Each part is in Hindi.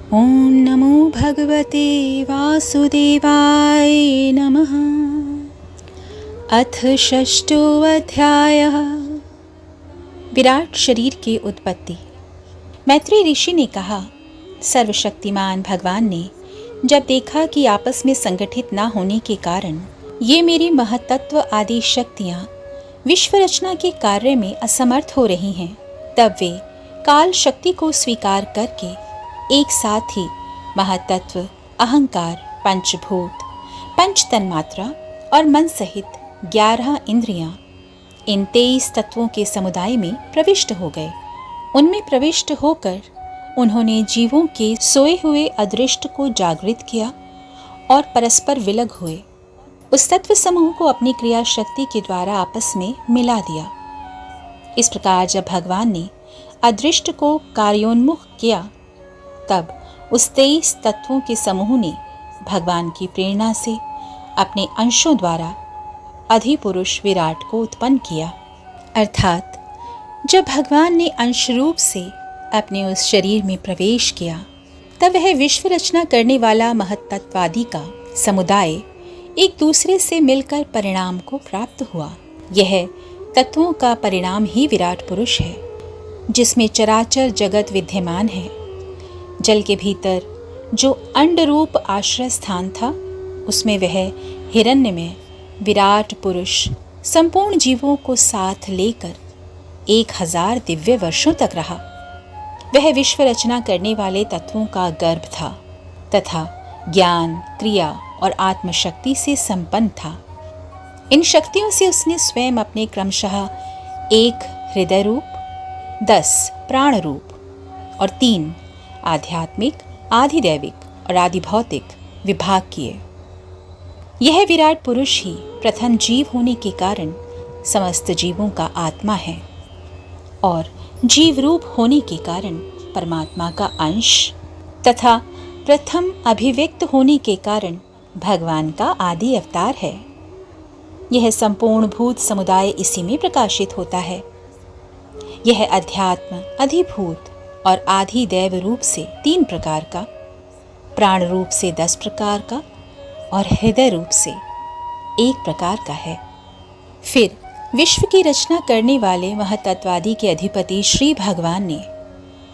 ॐ नमो भगवते वासुदेवाय नमः। अथ षष्ठोऽध्यायः। विराट शरीर की उत्पत्ति। मैत्रेय ऋषि ने कहा, सर्वशक्तिमान भगवान ने जब देखा कि आपस में संगठित न होने के कारण ये मेरी महतत्व आदि शक्तियाँ विश्व रचना के कार्य में असमर्थ हो रही हैं, तब वे काल शक्ति को स्वीकार करके एक साथ ही महतत्व, अहंकार, पंचभूत, पंच तन्मात्रा और मन सहित 11 इंद्रियां, इन 23 तत्वों के समुदाय में प्रविष्ट हो गए। उनमें प्रविष्ट होकर उन्होंने जीवों के सोए हुए अदृष्ट को जागृत किया और परस्पर विलग हुए उस तत्व समूह को अपनी क्रिया शक्ति के द्वारा आपस में मिला दिया। इस प्रकार जब भगवान ने अदृष्ट को कार्योन्मुख किया, तब उस 23 तत्वों के समूह ने भगवान की प्रेरणा से अपने अंशों द्वारा अधिपुरुष विराट को उत्पन्न किया। अर्थात जब भगवान ने अंश रूप से अपने उस शरीर में प्रवेश किया, तब वह विश्व रचना करने वाला महत्त्वादि का समुदाय एक दूसरे से मिलकर परिणाम को प्राप्त हुआ। यह तत्वों का परिणाम ही विराट पुरुष है, जिसमें चराचर जगत विद्यमान है। जल के भीतर जो अंड रूप आश्रय स्थान था, उसमें वह हिरण्यमय विराट पुरुष संपूर्ण जीवों को साथ लेकर 1000 दिव्य वर्षों तक रहा। वह विश्व रचना करने वाले तत्वों का गर्भ था तथा ज्ञान, क्रिया और आत्मशक्ति से संपन्न था। इन शक्तियों से उसने स्वयं अपने क्रमशः 1 हृदय रूप, 10 प्राण रूप और 3 आध्यात्मिक, आधिदैविक और आधिभौतिक विभाग किए। यह विराट पुरुष ही प्रथम जीव होने के कारण समस्त जीवों का आत्मा है और जीव रूप होने के कारण परमात्मा का अंश तथा प्रथम अभिव्यक्त होने के कारण भगवान का आदि अवतार है। यह संपूर्ण भूत समुदाय इसी में प्रकाशित होता है। यह अध्यात्म, अधिभूत और आधिदैव रूप से 3 प्रकार का, प्राण रूप से 10 प्रकार का और हृदय रूप से 1 प्रकार का है। फिर विश्व की रचना करने वाले महतत्वादि के अधिपति श्री भगवान ने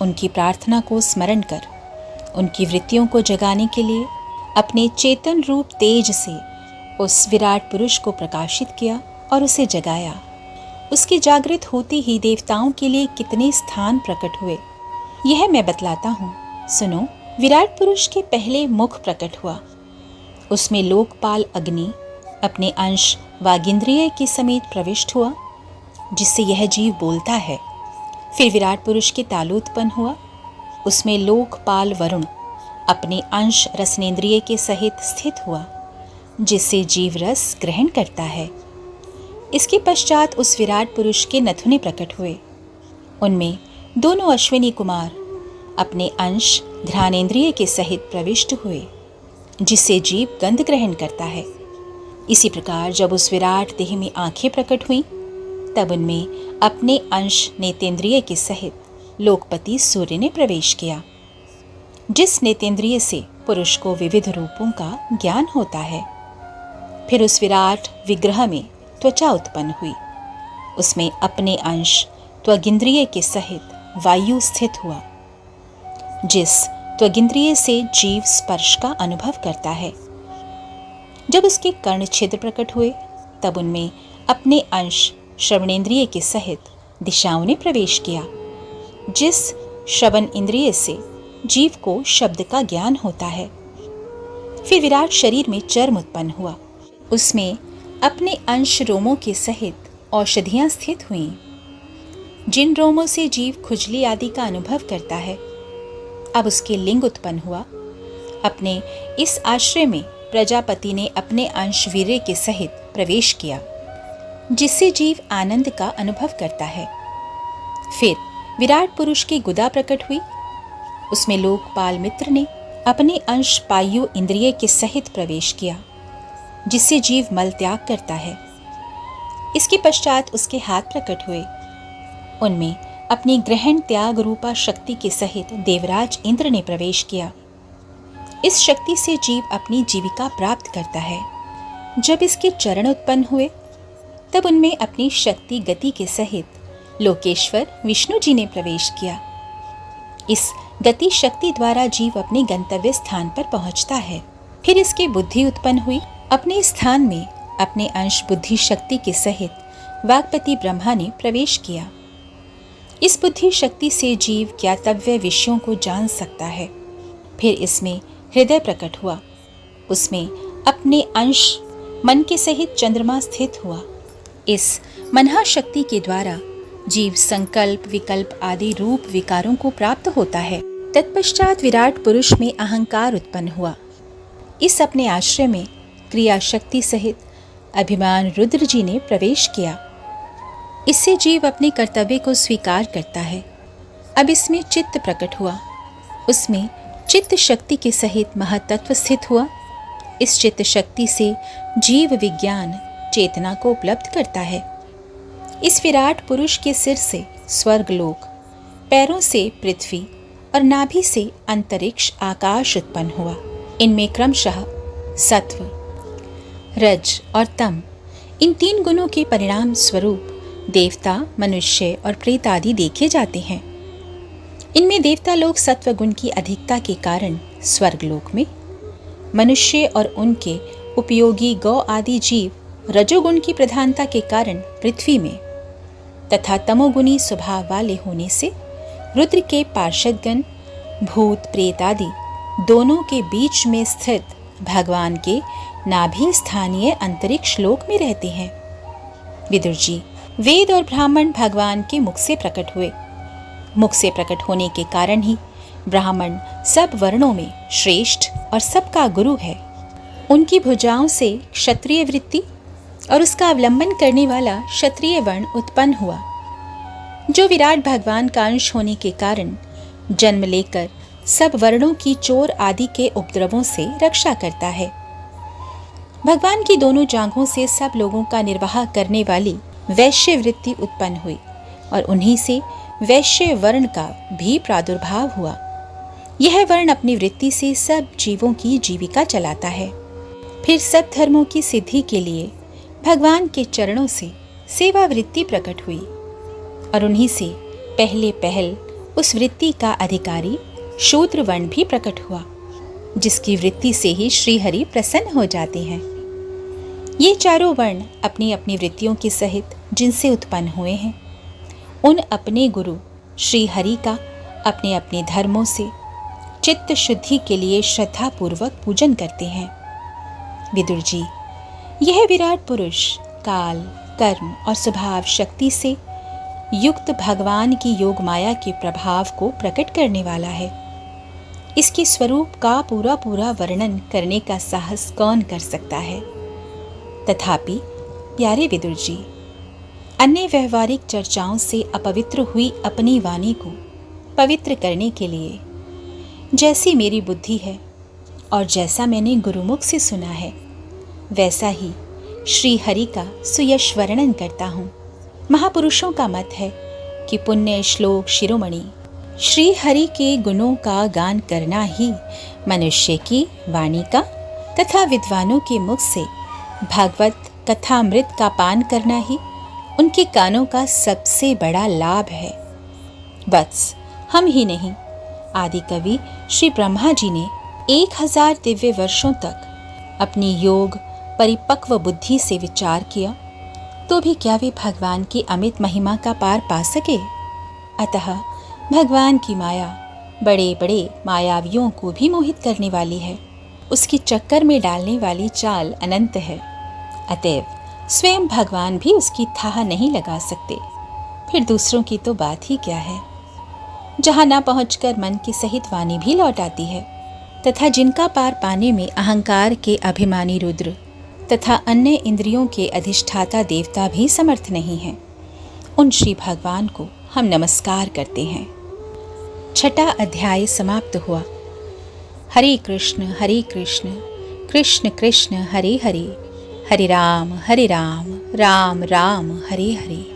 उनकी प्रार्थना को स्मरण कर उनकी वृत्तियों को जगाने के लिए अपने चेतन रूप तेज से उस विराट पुरुष को प्रकाशित किया और उसे जगाया। उसके जागृत होते ही देवताओं के लिए कितने स्थान प्रकट हुए, यह मैं बतलाता हूँ। सुनो। विराट पुरुष के पहले मुख प्रकट हुआ। उसमें लोकपाल अग्नि अपने अंश वागिंद्रिय के समेत प्रविष्ट हुआ, जिससे यह जीव बोलता है। फिर विराट पुरुष के तालुत्पन्न हुआ। उसमें लोकपाल वरुण अपने अंश रसनेन्द्रिय के सहित स्थित हुआ, जिससे जीव रस ग्रहण करता है। इसके पश्चात उस विराट पुरुष के नथुने प्रकट हुए। उनमें दोनों अश्विनी कुमार अपने अंश घ्राणेन्द्रिय के सहित प्रविष्ट हुए, जिससे जीव गंध ग्रहण करता है। इसी प्रकार जब उस विराट देह में आंखें प्रकट हुईं, तब उनमें अपने अंश नेतेंद्रिय के सहित लोकपति सूर्य ने प्रवेश किया, जिस नेतेंद्रिय से पुरुष को विविध रूपों का ज्ञान होता है। फिर उस विराट विग्रह में त्वचा उत्पन्न हुई। उसमें अपने अंश त्वगिंद्रिय के सहित वायु स्थित हुआ, जिस त्वगिंद्रिय से जीव स्पर्श का अनुभव करता है। जब उसके कर्ण छिद्र प्रकट हुए, तब उनमें अपने अंश श्रवणेन्द्रिय के सहित दिशाओं ने प्रवेश किया, जिस श्रवण इंद्रिय से जीव को शब्द का ज्ञान होता है। फिर विराट शरीर में चर्म उत्पन्न हुआ। उसमें अपने अंश रोमों के सहित औषधियां स्थित हुईं, जिन रोमों से जीव खुजली आदि का अनुभव करता है। अब उसके लिंग उत्पन्न हुआ। अपने इस आश्रय में प्रजापति ने अपने अंश वीर्य के सहित प्रवेश किया, जिससे जीव आनंद का अनुभव करता है। फिर विराट पुरुष की गुदा प्रकट हुई। उसमें लोकपाल मित्र ने अपने अंश पायु इंद्रिय के सहित प्रवेश किया, जिससे जीव मल त्याग करता है। इसके पश्चात उसके हाथ प्रकट हुए। उनमें अपनी ग्रहण त्याग रूपा शक्ति के सहित देवराज इंद्र ने प्रवेश किया, इस शक्ति से जीव अपनी जीविका प्राप्त करता है। जब इसके चरण उत्पन्न हुए तब उनमें अपनी शक्ति गति के सहित लोकेश्वर विष्णु जी ने प्रवेश किया। इस गति शक्ति द्वारा जीव अपने गंतव्य स्थान पर पहुंचता है। फिर इसकी बुद्धि उत्पन्न हुई। अपने स्थान में अपने अंश बुद्धि शक्ति के सहित वागपति ब्रह्मा ने प्रवेश किया। इस बुद्धि शक्ति से जीव ज्ञातव्य विषयों को जान सकता है। फिर इसमें हृदय प्रकट हुआ। उसमें अपने अंश मन के सहित चंद्रमा स्थित हुआ। इस मनहा शक्ति के द्वारा जीव संकल्प विकल्प आदि रूप विकारों को प्राप्त होता है। तत्पश्चात विराट पुरुष में अहंकार उत्पन्न हुआ। इस अपने आश्रय में क्रिया शक्ति सहित अभिमान रुद्र जी ने प्रवेश किया। इससे जीव अपने कर्तव्य को स्वीकार करता है। अब इसमें चित्त प्रकट हुआ। उसमें चित्त शक्ति के सहित महतत्व स्थित हुआ। इस चित्त शक्ति से जीव विज्ञान चेतना को उपलब्ध करता है। इस विराट पुरुष के सिर से स्वर्गलोक, पैरों से पृथ्वी और नाभि से अंतरिक्ष आकाश उत्पन्न हुआ। इनमें क्रमशः सत्व, रज और तम इन 3 गुणों के परिणाम स्वरूप देवता, मनुष्य और प्रेत आदि देखे जाते हैं। इनमें देवता लोग सत्व गुण की अधिकता के कारण स्वर्गलोक में, मनुष्य और उनके उपयोगी गौ आदि जीव रजोगुण की प्रधानता के कारण पृथ्वी में, तथा तमोगुणी स्वभाव वाले होने से रुद्र के पार्षदगण भूत प्रेत आदि दोनों के बीच में स्थित भगवान के नाभि स्थानीय अंतरिक्ष लोक में रहते हैं। विदुर जी, वेद और ब्राह्मण भगवान के मुख से प्रकट हुए। मुख से प्रकट होने के कारण ही ब्राह्मण सब वर्णों में श्रेष्ठ और सबका गुरु है। उनकी भुजाओं से क्षत्रिय वृत्ति और उसका अवलंबन करने वाला क्षत्रिय वर्ण उत्पन्न हुआ, जो विराट भगवान का अंश होने के कारण जन्म लेकर सब वर्णों की चोर आदि के उपद्रवों से रक्षा करता है। भगवान की दोनों जांघों से सब लोगों का निर्वाह करने वाली वैश्य वृत्ति उत्पन्न हुई और उन्हीं से वैश्य वर्ण का भी प्रादुर्भाव हुआ। यह वर्ण अपनी वृत्ति से सब जीवों की जीविका चलाता है। फिर सब धर्मों की सिद्धि के लिए भगवान के चरणों से सेवा वृत्ति प्रकट हुई और उन्हीं से पहले पहल उस वृत्ति का अधिकारी शूद्र वर्ण भी प्रकट हुआ, जिसकी वृत्ति से ही श्रीहरि प्रसन्न हो जाते हैं। ये चारों वर्ण अपनी अपनी वृत्तियों के सहित जिनसे उत्पन्न हुए हैं, उन अपने गुरु श्री हरि का अपने अपने धर्मों से चित्त शुद्धि के लिए श्रद्धा पूर्वक पूजन करते हैं। विदुर जी, यह विराट पुरुष काल, कर्म और स्वभाव शक्ति से युक्त भगवान की योग माया के प्रभाव को प्रकट करने वाला है। इसके स्वरूप का पूरा पूरा वर्णन करने का साहस कौन कर सकता है। तथापि प्यारे विदुर जी, अन्य व्यवहारिक चर्चाओं से अपवित्र हुई अपनी वाणी को पवित्र करने के लिए जैसी मेरी बुद्धि है और जैसा मैंने गुरुमुख से सुना है, वैसा ही श्री हरि का सुयश वर्णन करता हूँ। महापुरुषों का मत है कि पुण्य श्लोक शिरोमणि श्री हरि के गुणों का गान करना ही मनुष्य की वाणी का तथा विद्वानों के मुख से भागवत कथामृत का पान करना ही उनके कानों का सबसे बड़ा लाभ है। बस हम ही नहीं, आदि कवि श्री ब्रह्मा जी ने 1000 दिव्य वर्षों तक अपनी योग परिपक्व बुद्धि से विचार किया, तो भी क्या वे भगवान की अमित महिमा का पार पा सके। अतः भगवान की माया बड़े बड़े मायावियों को भी मोहित करने वाली है। उसकी चक्कर में डालने वाली चाल अनंत है। अतएव स्वयं भगवान भी उसकी थाह नहीं लगा सकते, फिर दूसरों की तो बात ही क्या है। जहाँ न पहुंचकर मन की सहित वाणी भी लौट आती है, तथा जिनका पार पाने में अहंकार के अभिमानी रुद्र तथा अन्य इंद्रियों के अधिष्ठाता देवता भी समर्थ नहीं हैं, उन श्री भगवान को हम नमस्कार करते हैं। 6वां अध्याय समाप्त हुआ। हरे कृष्ण कृष्ण कृष्ण हरे हरे, हरे राम राम राम हरे हरे।